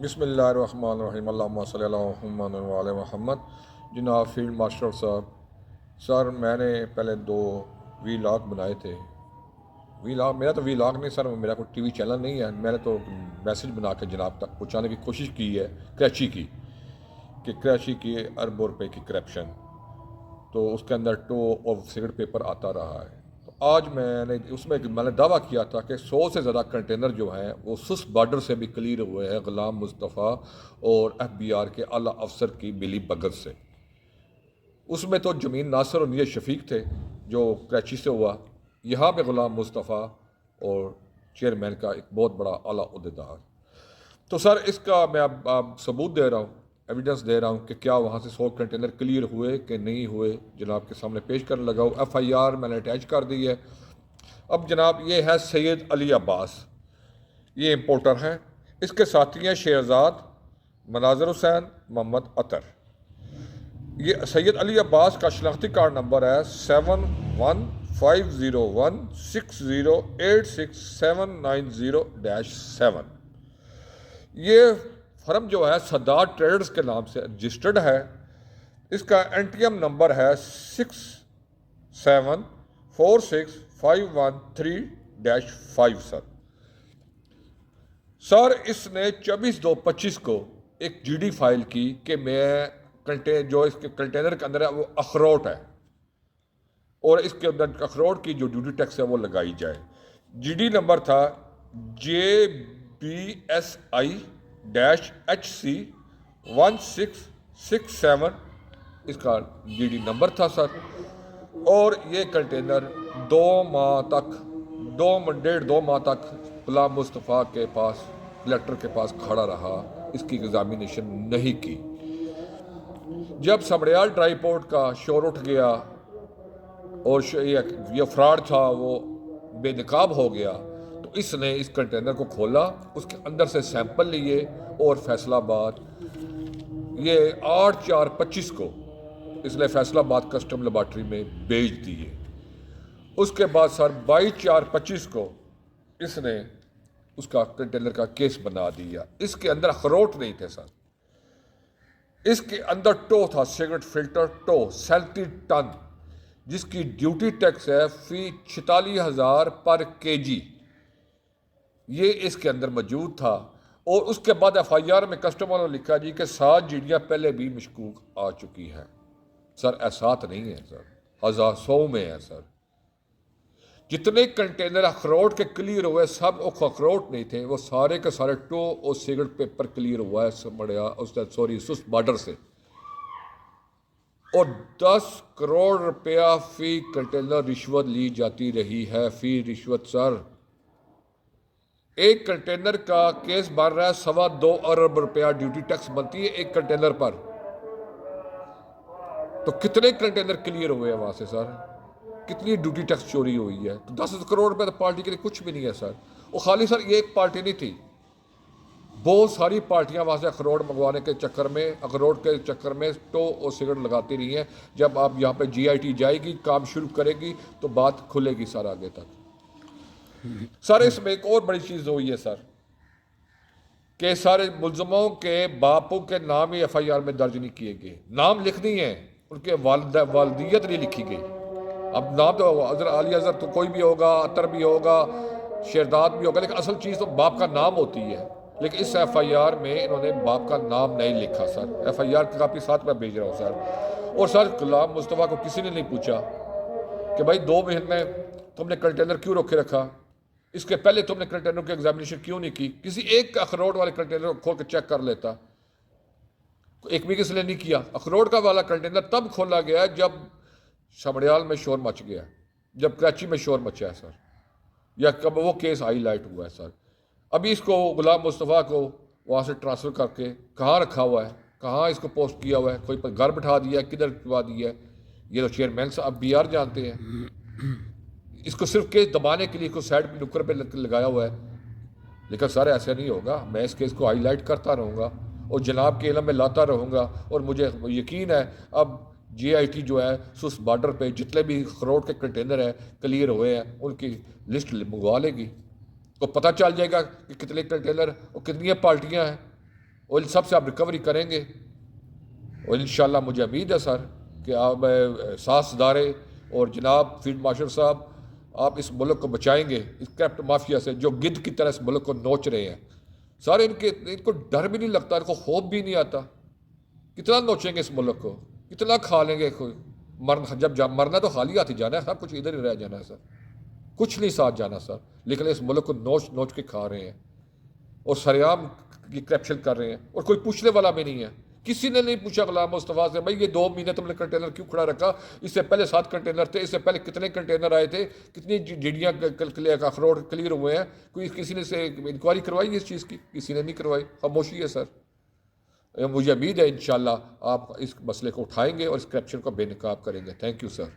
بسم اللہ الرحمن الرحیم، اللہم صلی اللہ محمد وعلی محمد۔ جناب فیلڈ مارشل صاحب، سر میں نے پہلے 2 وی لاگ بنائے تھے۔ وی لاگ میرا تو وی لاگ نہیں سر، میرا کوئی ٹی وی چینل نہیں ہے۔ میں نے تو میسج بنا کے جناب تک پہنچانے کی کوشش کی ہے کراچی کی، کہ کراچی کی اربوں روپے کی کرپشن، تو اس کے اندر ٹو اور سگریٹ پیپر آتا رہا ہے۔ تو آج میں نے دعویٰ کیا تھا کہ 100 سے زیادہ کنٹینر جو ہیں وہ سس بارڈر سے بھی کلیئر ہوئے ہیں، غلام مصطفیٰ اور ایف بی آر کے اعلیٰ افسر کی ملی بھگت سے۔ اس میں تو جمین ناصر اور نیت شفیق تھے جو کراچی سے ہوا، یہاں پہ غلام مصطفیٰ اور چیئرمین کا ایک بہت بڑا اعلیٰ عہدیدار۔ تو سر اس کا میں اب ثبوت دے رہا ہوں، ایویڈنس دے رہا ہوں کہ کیا وہاں سے 100 کنٹینر کلیئر ہوئے کہ نہیں ہوئے، جناب کے سامنے پیش کرنے لگا ہوں۔ ایف آئی آر میں نے اٹیچ کر دی ہے۔ اب جناب یہ ہے سید علی عباس، یہ امپورٹر ہیں، اس کے ساتھی ہیں شہزاد، مناظر حسین، محمد عطر۔ یہ سید علی عباس کا شناختی کارڈ نمبر ہے 715016086790-7۔ یہ فرم جو ہے صدار ٹریڈرز کے نام سے رجسٹرڈ ہے۔ اس کا NTM نمبر ہے 6746513-5 سر اس نے 24/2/25 کو ایک GD فائل کی کہ میں جو اس کے کنٹینر کے اندر ہے وہ اخروٹ ہے، اور اس کے اندر اخروٹ کی جو ڈیوٹی ٹیکس ہے وہ لگائی جائے۔ GD نمبر تھا JBSI-HC 1667، اس کا GD نمبر تھا سر۔ اور یہ کنٹینر 1.5 ماہ تک غلام مصطفیٰ کے پاس، کلیکٹر کے پاس کھڑا رہا، اس کی ایگزامینیشن نہیں کی۔ جب سمڑیال ڈرائی پورٹ کا شور اٹھ گیا اور یہ فراڈ تھا وہ بے نقاب ہو گیا، تو اس نے اس کنٹینر کو کھولا، اس کے اندر سے سیمپل لیے اور فیصل آباد، یہ 8/4/25 کو اس نے فیصل آباد کسٹم لیبارٹری میں بھیج دیے۔ اس کے بعد سر 22/4/25 کو اس نے اس کا کنٹینر کا کیس بنا دیا۔ اس کے اندر اخروٹ نہیں تھے سر، اس کے اندر ٹو تھا، سگریٹ فلٹر ٹو 37 ٹن، جس کی ڈیوٹی ٹیکس ہے فی 46,000 پر kg، یہ اس کے اندر موجود تھا۔ اور اس کے بعد FIR میں کسٹمر نے لکھا جی کہ 7 جیڑیاں پہلے بھی مشکوک آ چکی ہیں۔ سر ایسات نہیں ہے سر، 100 میں ہے سر۔ جتنے کنٹینر اخروٹ کے کلیئر ہوئے سب اخروٹ نہیں تھے، وہ سارے کے سارے ٹو اور سگریٹ پیپر کلیئر ہوا ہے سست بارڈر سے۔ اور 10 کروڑ روپیہ فی کنٹینر رشوت لی جاتی رہی ہے، فی رشوت سر۔ ایک کنٹینر کا کیس بن رہا ہے 2.25 ارب روپیہ ڈیوٹی ٹیکس بنتی ہے ایک کنٹینر پر۔ تو کتنے کنٹینر کلیئر ہوئے ہیں وہاں سے سر؟ کتنی ڈیوٹی ٹیکس چوری ہوئی ہے؟ تو 10 کروڑ روپے تو پارٹی کے لیے کچھ بھی نہیں ہے سر۔ وہ خالی سر یہ ایک پارٹی نہیں تھی، بہت ساری پارٹیاں وہاں سے اخروٹ منگوانے کے چکر میں، اخروٹ کے چکر میں ٹو اور سگریٹ لگاتی رہی ہیں۔ جب آپ یہاں پہ GIT جائے گی، کام شروع کرے گی تو بات کھلے گی سر آگے تک۔ سر اس میں ایک اور بڑی چیز ہوئی ہے سر، کہ سارے ملزموں کے باپوں کے نام ہی FIR میں درج نہیں کیے گئے، نام لکھنی ہیں، ان کے والدیت نہیں لکھی گئی۔ اب نام تو علی اظہر تو کوئی بھی ہوگا، عطر بھی ہوگا، شہزاد بھی ہوگا، لیکن اصل چیز تو باپ کا نام ہوتی ہے۔ لیکن اس FIR میں انہوں نے باپ کا نام نہیں لکھا سر۔ FIR کی کاپی ساتھ میں بھیج رہا ہوں سر۔ اور سر غلام مصطفیٰ کو کسی نے نہیں پوچھا کہ بھائی 2 مہینے تم نے کنٹینر کیوں روکے رکھا، اس کے پہلے تم نے کنٹینر کی ایگزامینیشن کیوں نہیں کی؟ کسی ایک اخروٹ والے کنٹینر کو کھول کے چیک کر لیتا، ایک بھی کس نے نہیں کیا۔ اخروٹ کا والا کنٹینر تب کھولا گیا جب سمڑیال میں شور مچ گیا، جب کراچی میں شور مچا ہے سر، یا کب وہ کیس ہائی لائٹ ہوا ہے سر۔ ابھی اس کو غلام مصطفیٰ کو وہاں سے ٹرانسفر کر کے کہاں رکھا ہوا ہے، کہاں اس کو پوسٹ کیا ہوا ہے، کوئی پر گھر بٹھا دیا ہے، کدھر بٹھوا دیا ہے، یہ تو چیئرمین صاحب BR جانتے ہیں۔ اس کو صرف کیس دبانے کے لیے کو سائڈ پہ نکر پہ لگایا ہوا ہے۔ لیکن سر ایسا نہیں ہوگا، میں اس کیس کو ہائی لائٹ کرتا رہوں گا اور جناب کے علم میں لاتا رہوں گا، اور مجھے یقین ہے اب GIT جو ہے سس بارڈر پہ جتنے بھی اخروٹ کے کنٹینر ہیں کلیئر ہوئے ہیں ان کی لسٹ منگوا لے گی، تو پتہ چل جائے گا کہ کتنے کنٹینر اور کتنی پارٹیاں ہیں۔ اور ان سب سے آپ ریکوری کریں گے، اور انشاءاللہ مجھے امید ہے سر کہ آپ ساس ادارے اور جناب فیلڈ مارشل صاحب آپ اس ملک کو بچائیں گے اس کرپٹ مافیا سے جو گدھ کی طرح اس ملک کو نوچ رہے ہیں۔ سارے ان کو ڈر بھی نہیں لگتا، ان کو خوف بھی نہیں آتا، کتنا نوچیں گے اس ملک کو، کتنا کھا لیں گے، جب مرنا تو خالی ہاتھ ہی جانا ہے، سب کچھ ادھر ہی رہ جانا ہے سر، کچھ نہیں ساتھ جانا سر، لیکن اس ملک کو نوچ نوچ کے کھا رہے ہیں اور سریعام یہ کرپشن کر رہے ہیں، اور کوئی پوچھنے والا بھی نہیں ہے۔ کسی نے نہیں پوچھا غلام مصطفیٰ سے بھائی یہ 2 مہینے تم نے کنٹینر کیوں کھڑا رکھا، اس سے پہلے 7 کنٹینر تھے، اس سے پہلے کتنے کنٹینر آئے تھے، کتنی جڑیاں اخروٹ کلیئر ہوئے ہیں، کوئی کسی نے سے انکوائری کروائی اس چیز کی؟ کسی نے نہیں کروائی، خاموشی ہے سر۔ مجھے امید ہے انشاءاللہ آپ اس مسئلے کو اٹھائیں گے اور اس کرپشن کو بے نقاب کریں گے۔ Thank you sir.